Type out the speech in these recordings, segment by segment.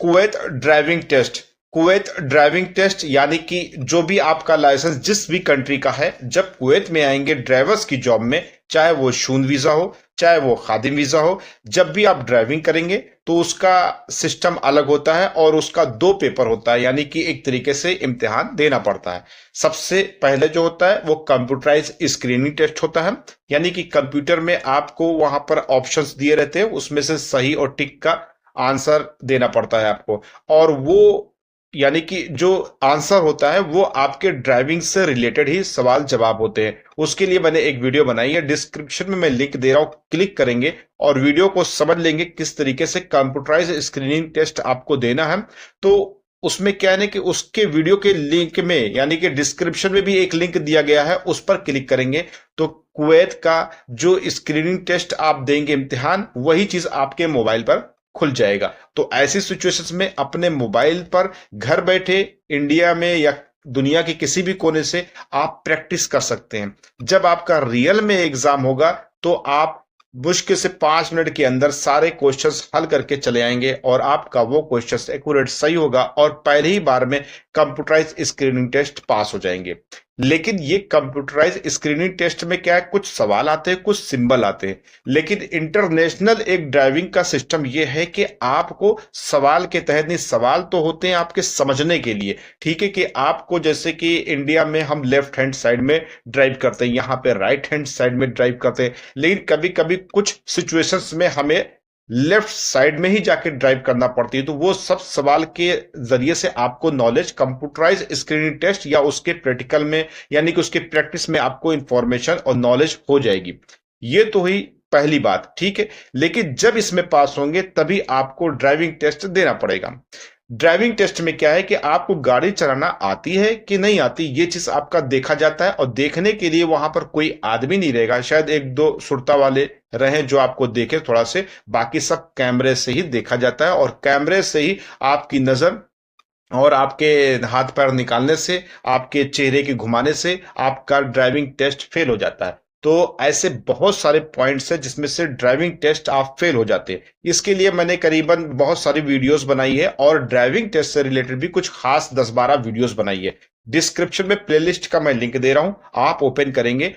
Kuwait driving test. Kuwait driving test यानी कि जो भी आपका लाइसेंस जिस भी कंट्री का है, जब कुवैत में आएंगे ड्राइवर्स की जॉब में, चाहे वो शून वीजा हो चाहे वो खादिम वीजा हो, जब भी आप ड्राइविंग करेंगे तो उसका सिस्टम अलग होता है और उसका 2 पेपर होता है, यानी कि एक तरीके से इम्तिहान देना पड़ता है। सबसे पहले जो होता है वो कंप्यूटराइज स्क्रीनिंग टेस्ट होता है, यानी कि कंप्यूटर में आपको वहां पर ऑप्शंस दिए रहते हैं, उसमें से सही और टिक का आंसर देना पड़ता है आपको। और वो यानी कि जो आंसर होता है वो आपके ड्राइविंग से रिलेटेड ही सवाल जवाब होते हैं। उसके लिए मैंने एक वीडियो बनाई है, डिस्क्रिप्शन में मैं लिंक दे रहा हूं, क्लिक करेंगे और वीडियो को समझ लेंगे किस तरीके से कंप्यूटराइज स्क्रीनिंग टेस्ट आपको देना है। तो उसमें क्या है कि उसके वीडियो के लिंक में, यानी कि डिस्क्रिप्शन में भी एक लिंक दिया गया है, उस पर क्लिक करेंगे तो कुवैत का जो स्क्रीनिंग टेस्ट आप देंगे इम्तिहान, वही चीज आपके मोबाइल पर खुल जाएगा। तो ऐसी सिचुएशंस में अपने मोबाइल पर घर बैठे इंडिया में या दुनिया के किसी भी कोने से आप प्रैक्टिस कर सकते हैं। जब आपका रियल में एग्जाम होगा तो आप मुश्किल से 5 मिनट के अंदर सारे क्वेश्चंस हल करके चले आएंगे और आपका वो क्वेश्चंस एक्यूरेट सही होगा और पहले ही बार में कंप्यूटराइज स्क्रीनिंग टेस्ट पास हो जाएंगे। लेकिन ये कंप्यूटराइज स्क्रीनिंग टेस्ट में क्या है, कुछ सवाल आते हैं, कुछ सिंबल आते हैं। लेकिन इंटरनेशनल एक ड्राइविंग का सिस्टम ये है कि आपको सवाल के तहत नहीं, सवाल तो होते हैं आपके समझने के लिए, ठीक है, कि आपको जैसे कि इंडिया में हम लेफ्ट हैंड साइड में ड्राइव करते हैं, यहाँ पे राइट हैंड साइड में ड्राइव करते हैं, लेकिन कभी कभी कुछ सिचुएशंस में हमें लेफ्ट साइड में ही जाके ड्राइव करना पड़ती है। तो वो सब सवाल के जरिए से आपको नॉलेज कंप्यूटराइज स्क्रीनिंग टेस्ट या उसके प्रैक्टिकल में, यानी कि उसके प्रैक्टिस में आपको इंफॉर्मेशन और नॉलेज हो जाएगी। ये तो हुई पहली बात, ठीक है। लेकिन जब इसमें पास होंगे तभी आपको ड्राइविंग टेस्ट देना पड़ेगा। ड्राइविंग टेस्ट में क्या है कि आपको गाड़ी चलाना आती है कि नहीं आती, ये चीज आपका देखा जाता है। और देखने के लिए वहां पर कोई आदमी नहीं रहेगा, शायद 1-2 सुरता वाले रहे जो आपको देखे थोड़ा से, बाकी सब कैमरे से ही देखा जाता है। और कैमरे से ही आपकी नजर और आपके हाथ पैर निकालने से, आपके चेहरे के घुमाने से आपका ड्राइविंग टेस्ट फेल हो जाता है। तो ऐसे बहुत सारे पॉइंट्स हैं जिसमें से ड्राइविंग टेस्ट आप फेल हो जाते हैं। इसके लिए मैंने करीबन बहुत सारी वीडियोस बनाई है और ड्राइविंग टेस्ट से रिलेटेड भी कुछ खास 10-12 वीडियोस बनाई है। डिस्क्रिप्शन में प्लेलिस्ट का मैं लिंक दे रहा हूं, आप ओपन करेंगे।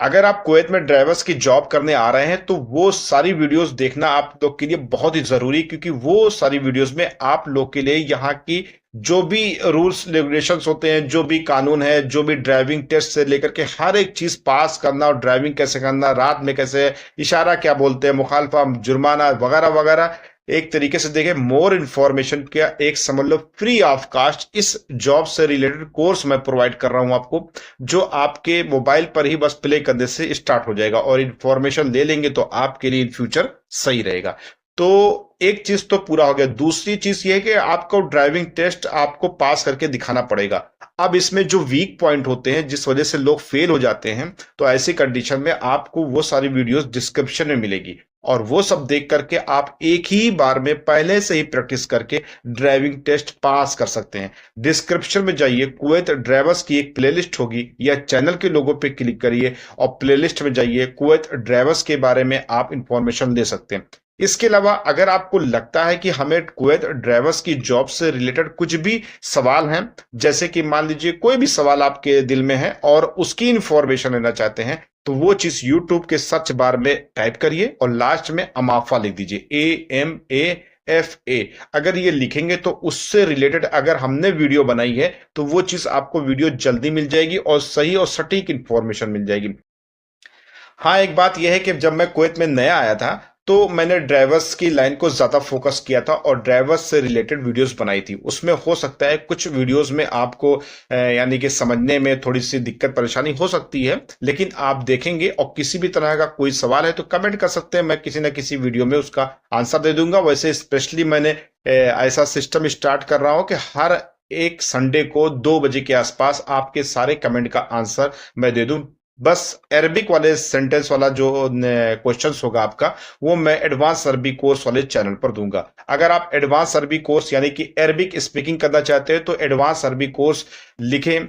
अगर आप कुवैत में ड्राइवर्स की जॉब करने आ रहे हैं तो वो सारी वीडियोस देखना आप लोग के लिए बहुत ही जरूरी, क्योंकि वो सारी वीडियोस में आप लोग के लिए यहाँ की जो भी रूल्स रेगुलेशंस होते हैं, जो भी कानून है, जो भी ड्राइविंग टेस्ट से लेकर के हर एक चीज पास करना और ड्राइविंग कैसे करना, रात में कैसे, इशारा क्या बोलते हैं, मुखालफा, जुर्माना वगैरह वगैरह, एक तरीके से देखें मोर इन्फॉर्मेशन का एक समझ लो फ्री ऑफ कास्ट इस जॉब से रिलेटेड कोर्स मैं प्रोवाइड कर रहा हूं आपको, जो आपके मोबाइल पर ही बस प्ले करने से स्टार्ट हो जाएगा और इन्फॉर्मेशन ले लेंगे तो आपके लिए इन फ्यूचर सही रहेगा। तो एक चीज तो पूरा हो गया। दूसरी चीज ये है कि आपको ड्राइविंग टेस्ट आपको पास करके दिखाना पड़ेगा। अब इसमें जो वीक पॉइंट होते हैं जिस वजह से लोग फेल हो जाते हैं, तो ऐसी कंडीशन में आपको वो सारी वीडियोस डिस्क्रिप्शन में मिलेगी और वो सब देख करके आप एक ही बार में पहले से ही प्रैक्टिस करके ड्राइविंग टेस्ट पास कर सकते हैं। डिस्क्रिप्शन में जाइए, कुवैत ड्राइवर्स की एक प्लेलिस्ट होगी, या चैनल के लोगों पे क्लिक करिए और प्लेलिस्ट में जाइए, कुवैत ड्राइवर्स के बारे में आप इंफॉर्मेशन ले सकते हैं। इसके अलावा अगर आपको लगता है कि हमें कुवैत ड्राइवर्स की जॉब से रिलेटेड कुछ भी सवाल हैं, जैसे कि मान लीजिए कोई भी सवाल आपके दिल में है और उसकी इंफॉर्मेशन लेना चाहते हैं, तो वो चीज यूट्यूब के सर्च बार में टाइप करिए और लास्ट में अमाफा लिख दीजिए, AMAFA। अगर ये लिखेंगे तो उससे रिलेटेड अगर हमने वीडियो बनाई है तो वो चीज आपको वीडियो जल्दी मिल जाएगी और सही और सटीक इंफॉर्मेशन मिल जाएगी। हाँ, एक बात यह है कि जब मैं कुवैत में नया आया था तो मैंने ड्राइवर्स की लाइन को ज्यादा फोकस किया था और ड्राइवर्स से रिलेटेड वीडियोस बनाई थी। उसमें हो सकता है कुछ वीडियोस में आपको यानी कि समझने में थोड़ी सी दिक्कत परेशानी हो सकती है, लेकिन आप देखेंगे और किसी भी तरह का कोई सवाल है तो कमेंट कर सकते हैं, मैं किसी ना किसी वीडियो में उसका आंसर दे दूंगा। वैसे स्पेशली मैंने ऐसा सिस्टम स्टार्ट कर रहा हूं कि हर एक संडे को 2 बजे के आसपास आपके सारे कमेंट का आंसर मैं दे दूं। बस अरबिक वाले सेंटेंस वाला जो क्वेश्चंस होगा आपका, वो मैं एडवांस अरबी कोर्स वाले चैनल पर दूंगा। अगर आप एडवांस अरबी कोर्स यानी कि अरबिक स्पीकिंग करना चाहते हैं तो एडवांस अरबी कोर्स लिखें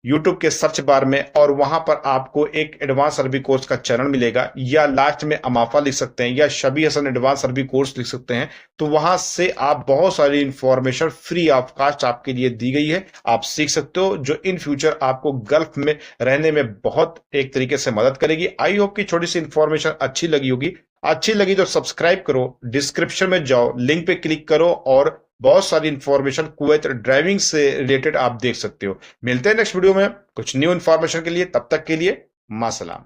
यूट्यूब के सर्च बार में, और वहां पर आपको एक एडवांस अरबी कोर्स का चैनल मिलेगा, या लास्ट में अमाफा लिख सकते हैं या शबी हसन एडवांस अरबी कोर्स लिख सकते हैं। तो वहां से आप बहुत सारी इंफॉर्मेशन फ्री ऑफ कास्ट आपके लिए दी गई है, आप सीख सकते हो, जो इन फ्यूचर आपको गल्फ में रहने में बहुत एक तरीके से मदद करेगी। आई होप की छोटी सी इंफॉर्मेशन अच्छी लगी होगी। अच्छी लगी तो सब्सक्राइब करो, डिस्क्रिप्शन में जाओ, लिंक पे क्लिक करो और बहुत सारी इंफॉर्मेशन कुवैत ड्राइविंग से रिलेटेड आप देख सकते हो। मिलते हैं नेक्स्ट वीडियो में कुछ न्यू इंफॉर्मेशन के लिए, तब तक के लिए मासलाम।